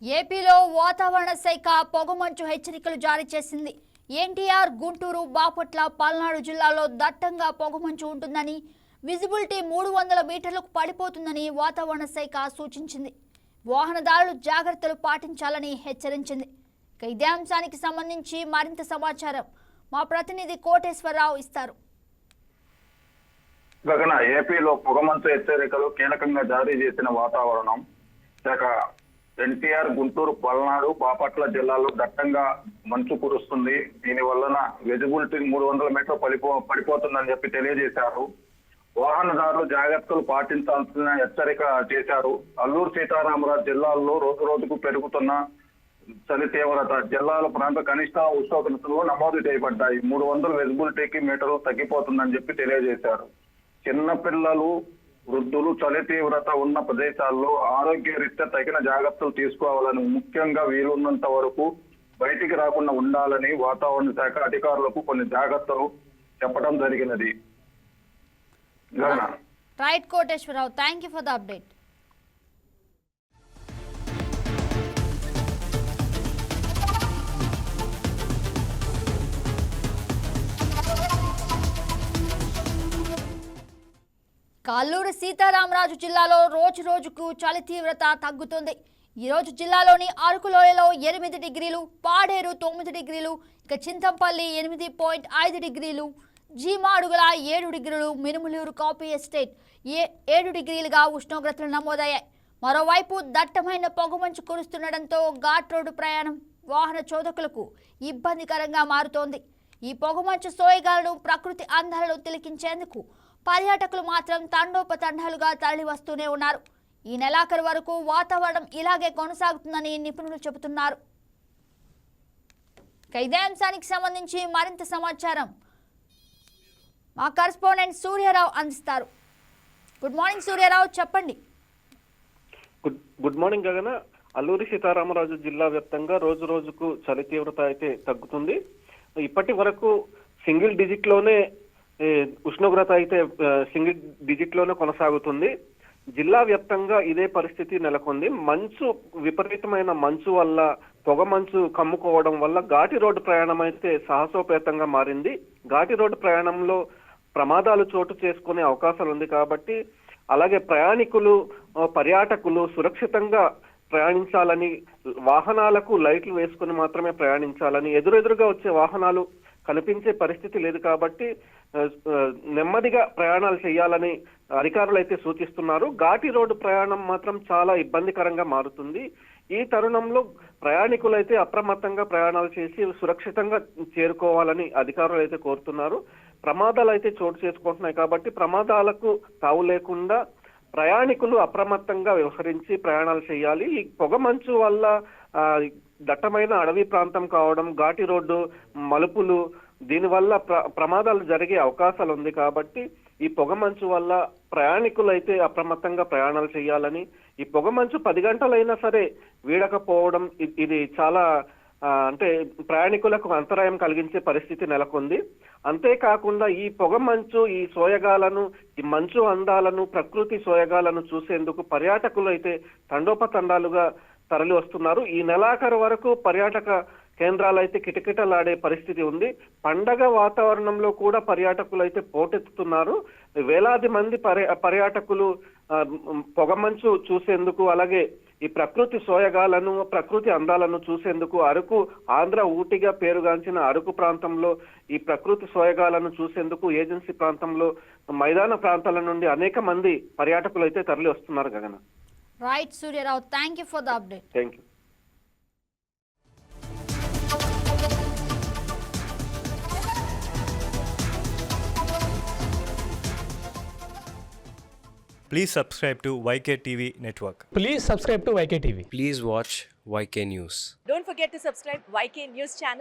ఏపీలో వాతావరణ శాఖ పొగమంచు హెచ్చరికలు జారీ చేసింది. ఎన్టీఆర్, గుంటూరు, బాపట్ల, పల్నాడు జిల్లాలో దట్టంగా పొగమంచు ఉంటుందని, విజిబిలిటీ 300 మీటర్లకు పడిపోతుందని వాతావరణ శాఖ సూచించింది. వాహనదారులు జాగ్రత్తలు పాటించాలని హెచ్చరించింది. ఇదే అంశానికి సంబంధించి మరింత సమాచారం మా ప్రతినిధి కోటేశ్వరరావు ఇస్తారు. గగన ఏపీలో పొగమంచు హెచ్చరికలు కీలకంగా జారీ చేసిన వాతావరణం శాఖ ఎన్టీఆర్, గుంటూరు, పల్నాడు, బాపట్ల జిల్లాలో దట్టంగా మంచు కురుస్తుంది. దీని వలన విజిబిలిటీ 300 మీటర్లు పడిపోతుందని చెప్పి తెలియజేశారు. వాహనదారులు జాగ్రత్తలు పాటించాల్సిన హెచ్చరిక చేశారు. అల్లూరు సీతారామరాజు జిల్లాల్లో రోజు రోజుకు పెరుగుతున్న చలి తీవ్రత జిల్లాల ప్రాంత కనిష్ట ఉష్ణోగ్రతలు నమోదు చేయబడ్డాయి. 300 విజిబిలిటీకి మీటర్లు తగ్గిపోతుందని చెప్పి తెలియజేశారు. చిన్నపిల్లలు, వృద్ధులు చలి తీవ్రత ఉన్న ప్రదేశాల్లో ఆరోగ్య రీత్యా తగిన జాగ్రత్తలు తీసుకోవాలని, ముఖ్యంగా వీలున్నంత వరకు బయటికి రాకుండా ఉండాలని వాతావరణ శాఖ అధికారులకు కొన్ని జాగ్రత్తలు చెప్పడం జరిగినది. Right Koteswararao, thank you for the update. Alluri Sitaramaraju జిల్లాలో రోజు రోజుకు చలి తీవ్రత తగ్గుతుంది. ఈరోజు జిల్లాలోని అరకులోయలో 8 డిగ్రీలు, పాడేరు 9 డిగ్రీలు, ఇక చింతంపల్లి 8.5 డిగ్రీలు, జీమాడుగుల 7 డిగ్రీలు, మినుములూరు కాపీ ఎస్టేట్ 7 డిగ్రీలుగా ఉష్ణోగ్రతలు నమోదయ్యాయి. మరోవైపు దట్టమైన పొగమంచు కురుస్తుండటంతో ఘాట్ రోడ్డు ప్రయాణం వాహన చోదకులకు ఇబ్బందికరంగా మారుతోంది. ఈ పొగమంచు సోయగాలను, ప్రకృతి అందాలను తిలకించేందుకు పర్యాటకులు మాత్రం తండోపతండాలుగా తరలి వస్తూనే ఉన్నారు. ఈ నెలాఖరు వరకు వాతావరణం ఇలాగే కొనసాగుతుందని నిపుణులు చెబుతున్నారు. ఇదే అంశానికి సంబంధించి మరింత సమాచారం మా కరెస్పాండెంట్ సూర్యారావు అందిస్తారు. గుడ్ మార్నింగ్ సూర్యారావు, చెప్పండి. గుడ్ మార్నింగ్ గగన. అల్లూరి సీతారామరాజు జిల్లా వ్యాప్తంగా రోజు రోజుకు చలి తీవ్రత అయితే తగ్గుతుంది. ఇప్పటి వరకు సింగిల్ డిజిట్ లోనే ఉష్ణోగ్రత అయితే సింగిల్ డిజిట్ లోనే కొనసాగుతుంది. జిల్లా వ్యాప్తంగా ఇదే పరిస్థితి నెలకొంది. విపరీతమైన మంచు వల్ల, పొగ మంచు కమ్ముకోవడం వల్ల ఘాటి రోడ్డు ప్రయాణం అయితే సాహసోపేతంగా మారింది. ఘాటి రోడ్డు ప్రయాణంలో ప్రమాదాలు చోటు చేసుకునే అవకాశాలు ఉంది కాబట్టి, అలాగే ప్రయాణికులు, పర్యాటకులు సురక్షితంగా ప్రయాణించాలని, వాహనాలకు లైట్లు వేసుకుని మాత్రమే ప్రయాణించాలని, ఎదురెదురుగా వచ్చే వాహనాలు కనిపించే పరిస్థితి లేదు కాబట్టి నెమ్మదిగా ప్రయాణాలు చేయాలని అధికారులు అయితే సూచిస్తున్నారు. ఘాటి రోడ్డు ప్రయాణం మాత్రం చాలా ఇబ్బందికరంగా మారుతుంది. ఈ తరుణంలో ప్రయాణికులైతే అప్రమత్తంగా ప్రయాణాలు చేసి సురక్షితంగా చేరుకోవాలని అధికారులు అయితే కోరుతున్నారు. ప్రమాదాలు అయితే చోటు చేసుకుంటున్నాయి కాబట్టి ప్రమాదాలకు తావు లేకుండా ప్రయాణికులు అప్రమత్తంగా వ్యవహరించి ప్రయాణాలు చేయాలి. ఈ పొగ మంచు వల్ల దట్టమైన అడవి ప్రాంతం కావడం, ఘాటి రోడ్డు మలుపులు, దీనివల్ల ప్రమాదాలు జరిగే అవకాశాలు ఉంది కాబట్టి ఈ పొగ మంచు వల్ల ప్రయాణికులు అయితే అప్రమత్తంగా ప్రయాణాలు చేయాలని, ఈ పొగ మంచు 10 గంటలైనా సరే వీడకపోవడం ఇది చాలా అంటే ప్రయాణికులకు అంతరాయం కలిగించే పరిస్థితి నెలకొంది. అంతేకాకుండా ఈ పొగ మంచు, ఈ సోయగాలను, ఈ మంచు అందాలను, ప్రకృతి సోయగాలను చూసేందుకు పర్యాటకులు అయితే తండోపతండాలుగా తరలి వస్తున్నారు. ఈ నెలాఖరు వరకు పర్యాటక కేంద్రాలు అయితే కిటకిటలాడే పరిస్థితి ఉంది. పండగ వాతావరణంలో కూడా పర్యాటకులు అయితే పోటెత్తుతున్నారు. వేలాది మంది పర్యాటకులు పొగమంచు చూసేందుకు, అలాగే ఈ ప్రకృతి సోయగాలను, ప్రకృతి అందాలను చూసేందుకు అరకు, ఆంధ్ర ఊటీగా పేరుగాంచిన అరకు ప్రాంతంలో ఈ ప్రకృతి సోయగాలను చూసేందుకు ఏజెన్సీ ప్రాంతంలో, మైదాన ప్రాంతాల నుండి అనేక మంది పర్యాటకులు అయితే తరలి వస్తున్నారు గగన. Right Suryarao, thank you for the update. Thank you. Please subscribe to YK TV Network. Please subscribe to YK TV. Please watch YK News. Don't forget to subscribe YK News channel